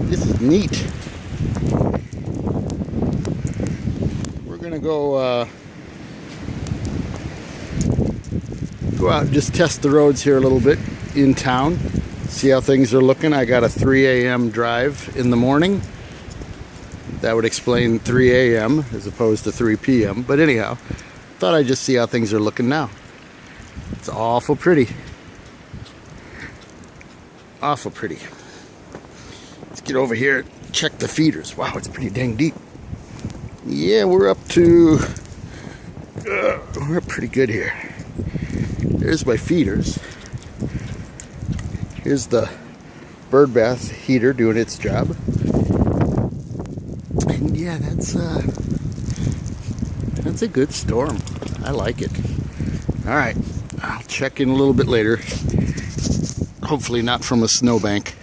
This is neat. We're gonna go out and just test the roads here a little bit in town. See how things are looking. I got a 3 a.m. drive in the morning. That would explain 3 a.m. as opposed to 3 p.m. But anyhow, thought I'd just see how things are looking now. It's awful pretty. Awful pretty. Let's get over here and check the feeders. Wow, it's pretty dang deep. Yeah, we're up to... we're pretty good here. There's my feeders. Here's the bird bath heater doing its job. And yeah, that's a good storm. I like it. All right, I'll check in a little bit later. Hopefully not from a snowbank.